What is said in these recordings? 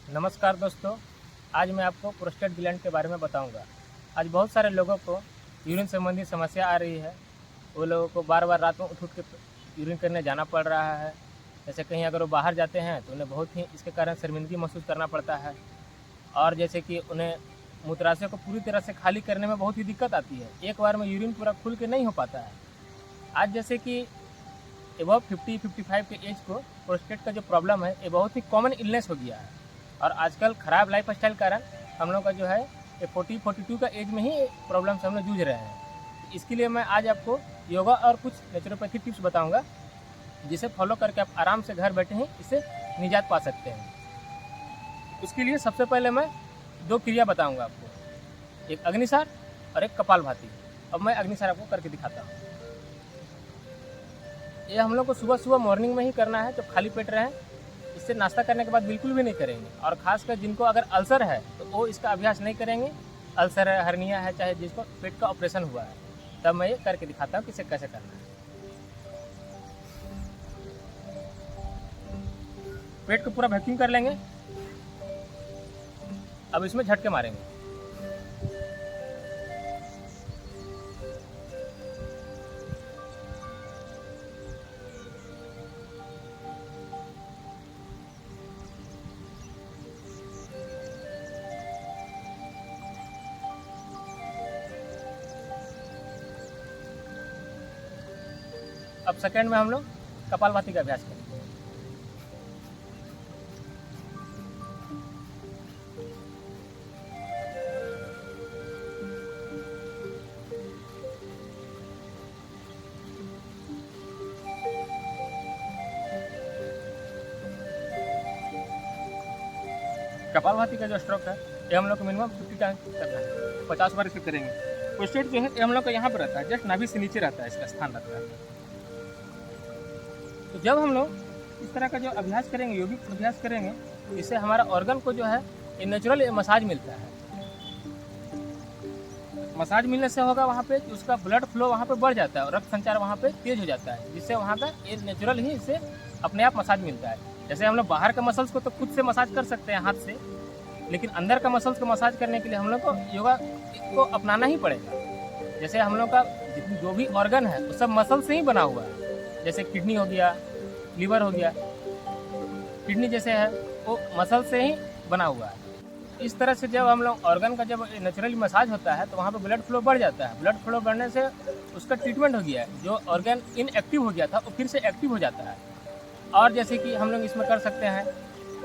नमस्कार दोस्तों, आज मैं आपको प्रोस्टेट ग्लैंड के बारे में बताऊंगा। आज बहुत सारे लोगों को यूरिन संबंधी समस्या आ रही है। वो लोगों को बार बार रात में उठ के यूरिन करने जाना पड़ रहा है। जैसे कहीं अगर वो बाहर जाते हैं तो उन्हें बहुत ही इसके कारण शर्मिंदगी महसूस करना पड़ता है। और जैसे कि उन्हें मूत्राशय को पूरी तरह से खाली करने में बहुत ही दिक्कत आती है। एक बार में यूरिन पूरा खुल के नहीं हो पाता है। आज जैसे कि एबव 50-55 के एज को प्रोस्टेट का जो प्रॉब्लम है ये बहुत ही कॉमन इलनेस हो गया है। और आजकल ख़राब लाइफ स्टाइल कारण हम लोग का जो है ये 40-42 का एज में ही प्रॉब्लम से हम लोग जूझ रहे हैं। इसके लिए मैं आज आपको योगा और कुछ नेचुरोपैथी टिप्स बताऊंगा, जिसे फॉलो करके आप आराम से घर बैठे ही इससे निजात पा सकते हैं। उसके लिए सबसे पहले मैं 2 क्रिया बताऊंगा आपको, एक अग्निसार और एक कपालभाति। अब मैं अग्निसार आपको करके दिखाता हूँ। ये हम लोग को सुबह सुबह मॉर्निंग में ही करना है, जब खाली पेट रहें। इससे नाश्ता करने के बाद बिल्कुल भी नहीं करेंगे। और ख़ासकर जिनको अगर अल्सर है तो वो इसका अभ्यास नहीं करेंगे। अल्सर है, हर्निया है, चाहे जिसको पेट का ऑपरेशन हुआ है, तब मैं ये करके दिखाता हूँ कि इसे कैसे करना है। पेट को पूरा वैक्यूम कर लेंगे। अब इसमें झटके मारेंगे। अब सेकंड में हम लोग कपालभाति का अभ्यास करेंगे। कपालभाति का जो स्ट्रोक है ये हम लोग को मिनिमम 50 टाइम करना है, 50 बार इसको करेंगे। प्रोस्टेट जो है ये हम लोग का यहाँ पर रहता है, जस्ट नाभि से नीचे रहता है, इसका स्थान रहता है। तो जब हम लोग इस तरह का जो अभ्यास करेंगे, योगिक अभ्यास करेंगे, तो इससे हमारा ऑर्गन को जो है ये नेचुरल मसाज मिलता है। मसाज मिलने से होगा वहाँ पे उसका ब्लड फ्लो वहाँ पे बढ़ जाता है और रक्त संचार वहाँ पे तेज हो जाता है, जिससे वहाँ का ये नेचुरल ही इससे अपने आप मसाज मिलता है। जैसे हम लोग बाहर का मसल्स को तो खुद से मसाज कर सकते हैं हाथ से, लेकिन अंदर का मसल्स को मसाज करने के लिए हम लोग को योगा को अपनाना ही पड़ेगा। जैसे हम लोग का जो भी ऑर्गन है वो सब मसल से ही बना हुआ है। जैसे किडनी हो गया, लीवर हो गया, किडनी जैसे है वो मसल से ही बना हुआ है। इस तरह से जब हम लोग ऑर्गन का जब नेचुरली मसाज होता है तो वहाँ पे ब्लड फ्लो बढ़ जाता है। ब्लड फ्लो बढ़ने से उसका ट्रीटमेंट हो गया है। जो ऑर्गन इनएक्टिव हो गया था वो फिर से एक्टिव हो जाता है। और जैसे कि हम लोग इसमें कर सकते हैं,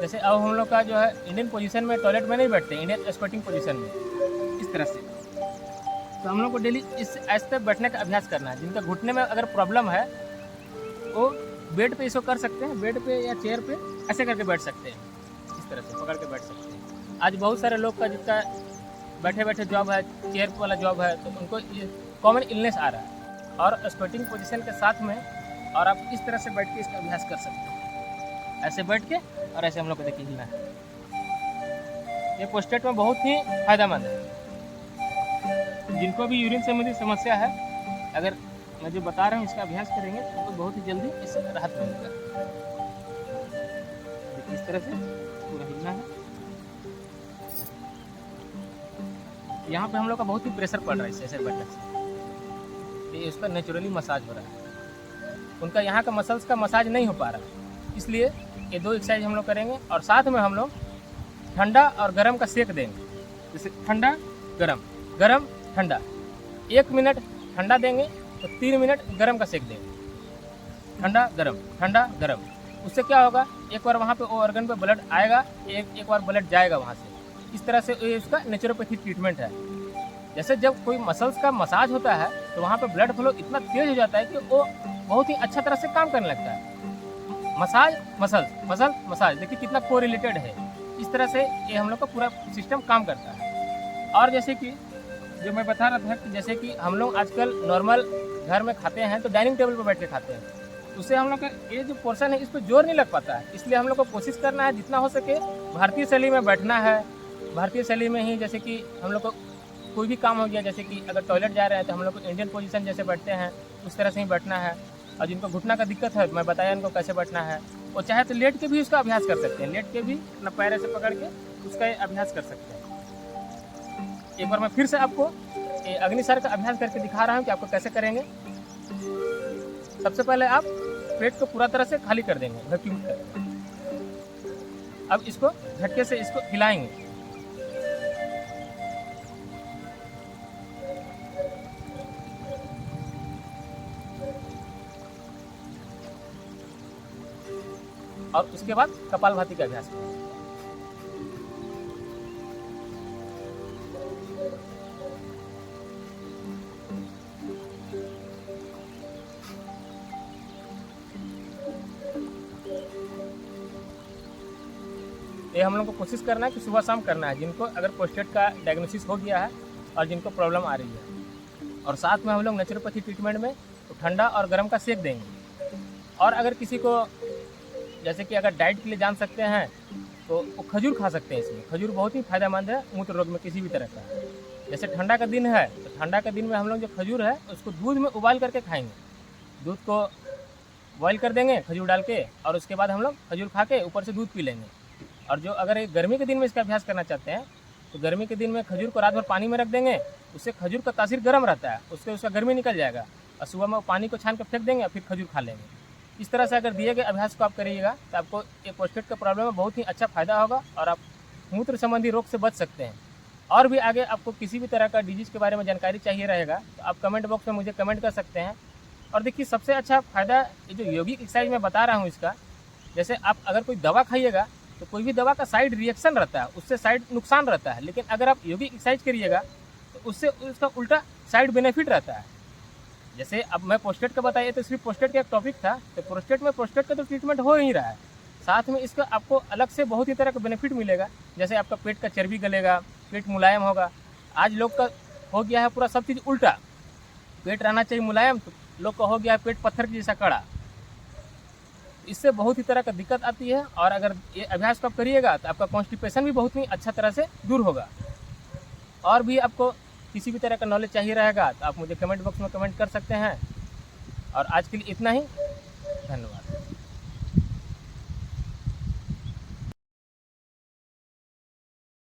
जैसे अब हम लोग का जो है इंडियन पोजीशन में टॉयलेट में नहीं बैठते, इंडियन स्क्वाटिंग पोजीशन में इस तरह से। तो हम लोग को डेली इस ऐसे बैठने का अभ्यास करना है। जिनका घुटने में अगर प्रॉब्लम है वो बेड पे इसको कर सकते हैं, बेड पे या चेयर पे ऐसे करके बैठ सकते हैं, इस तरह से पकड़ के बैठ सकते हैं। आज बहुत सारे लोग का जिसका बैठे बैठे जॉब है, चेयर वाला जॉब है, तो उनको ये कॉमन इलनेस आ रहा है। और स्क्वाटिंग पोजीशन के साथ में और आप इस तरह से बैठ के इसका अभ्यास कर सकते हैं, ऐसे बैठ के और ऐसे हम लोग को देखिए हिलना है। ये प्रोस्टेट में बहुत ही फायदेमंद है। जिनको भी यूरिन संबंधी समस्या है, अगर मैं जो बता रहा हूँ इसका अभ्यास करेंगे तो उनको बहुत ही जल्दी इससे राहत मिलेगा। देखिए इस तरह से पूरा हिलना है। यहाँ पे हम लोग का बहुत ही प्रेशर पड़ रहा है इससे ऐसे बैठने से। ये उसका नेचुरली मसाज हो रहा है। उनका यहाँ का मसल्स का मसाज नहीं हो पा रहा है, इसलिए ये 2 एक्सरसाइज हम लोग करेंगे। और साथ में हम लोग ठंडा और गर्म का सेक देंगे। जैसे ठंडा गर्म, गर्म ठंडा। 1 मिनट ठंडा देंगे तो 3 मिनट गर्म का सेक देंगे। ठंडा गर्म, ठंडा गर्म। उससे क्या होगा, एक बार वहाँ पे वो ऑर्गन पे ब्लड आएगा, एक बार ब्लड जाएगा वहाँ से। इस तरह से ये उसका नेचुरोपैथी ट्रीटमेंट है। जैसे जब कोई मसल्स का मसाज होता है तो वहाँ पे ब्लड फ्लो इतना तेज हो जाता है कि वो बहुत ही अच्छा तरह से काम करने लगता है। मसाज मसल्स, मसल मसाज, देखिए कितना कोरिलेटेड है। इस तरह से ये हम लोग का पूरा सिस्टम काम करता है। और जैसे कि जो मैं बता रहा था कि जैसे कि हम लोग आजकल नॉर्मल घर में खाते हैं तो डाइनिंग टेबल पर बैठ के खाते हैं, उससे हम लोग का ये जो पोर्शन है इस पर जोर नहीं लग पाता है। इसलिए हम लोग को कोशिश करना है जितना हो सके भारतीय शैली में बैठना है। भारतीय शैली में ही जैसे कि हम लोग को कोई भी काम हो गया, जैसे कि अगर टॉयलेट जा रहे हैं तो हम लोग को इंडियन पोजीशन जैसे बैठते हैं उस तरह से ही बैठना है। और जिनको घुटना का दिक्कत है, मैं बताया इनको कैसे बैठना है, वो चाहे तो लेट के भी उसका अभ्यास कर सकते हैं, लेट के भी अपना पैर ऐसे पकड़ के उसका अभ्यास कर सकते हैं। एक बार मैं फिर से आपको अग्निसार का अभ्यास करके दिखा रहा हूँ कि आपको कैसे करेंगे। सबसे पहले आप पेट को पूरा तरह से खाली कर देंगे वैक्यूम करके। अब इसको झटके से इसको हिलाएंगे। और उसके बाद कपालभाति का अभ्यास करेंगे। ये हम लोग को कोशिश करना है कि सुबह शाम करना है, जिनको अगर प्रोस्टेट का डायग्नोसिस हो गया है और जिनको प्रॉब्लम आ रही है। और साथ में हम लोग नेचुरोपैथी ट्रीटमेंट में तो ठंडा और गर्म का सेक देंगे। और अगर किसी को जैसे कि अगर डाइट के लिए जान सकते हैं तो वो खजूर खा सकते हैं। इसमें खजूर बहुत ही फायदेमंद है मूत्र रोग में किसी भी तरह का। जैसे ठंडा का दिन है तो ठंडा के दिन में हम लोग जो खजूर है उसको दूध में उबाल करके खाएंगे। दूध को बॉयल कर देंगे खजूर डाल के, और उसके बाद हम लोग खजूर खा के ऊपर से दूध पी लेंगे। और जो अगर गर्मी के दिन में इसका अभ्यास करना चाहते हैं तो गर्मी के दिन में खजूर को रात भर पानी में रख देंगे, उससे खजूर का तासीर गर्म रहता है, उससे उसका गर्मी निकल जाएगा और सुबह में पानी को छान कर फेंक देंगे और फिर खजूर खा लेंगे। इस तरह से अगर दिए गए अभ्यास को आप करिएगा तो आपको एक प्रोस्टेट का प्रॉब्लम में बहुत ही अच्छा फायदा होगा और आप मूत्र संबंधी रोग से बच सकते हैं। और भी आगे आपको किसी भी तरह का डिजीज़ के बारे में जानकारी चाहिए रहेगा तो आप कमेंट बॉक्स में मुझे कमेंट कर सकते हैं। और देखिए सबसे अच्छा फ़ायदा ये जो योगिक एक्सरसाइज मैं बता रहा हूँ इसका, जैसे आप अगर कोई दवा खाइएगा तो कोई भी दवा का साइड रिएक्शन रहता है, उससे साइड नुकसान रहता है, लेकिन अगर आप योगिक एक्सरसाइज करिएगा तो उससे उसका उल्टा साइड बेनिफिट रहता है। जैसे अब मैं प्रोस्टेट का बताइए तो सिर्फ प्रोस्टेट का एक टॉपिक था, तो प्रोस्टेट में प्रोस्टेट का तो ट्रीटमेंट हो ही रहा है, साथ में इसका आपको अलग से बहुत ही तरह का बेनिफिट मिलेगा। जैसे आपका पेट का चर्बी गलेगा, पेट मुलायम होगा। आज लोग का हो गया है पूरा सब चीज़ उल्टा, पेट रहना चाहिए मुलायम, तो लोग का हो गया है पेट पत्थर की जैसा कड़ा। इससे बहुत ही तरह का दिक्कत आती है। और अगर ये अभ्यास को आप करिएगा तो आपका कॉन्स्टिपेशन भी बहुत ही अच्छा तरह से दूर होगा। और भी आपको किसी भी तरह का नॉलेज चाहिए रहेगा तो आप मुझे कमेंट बॉक्स में कमेंट कर सकते हैं। और आज के लिए इतना ही, धन्यवाद।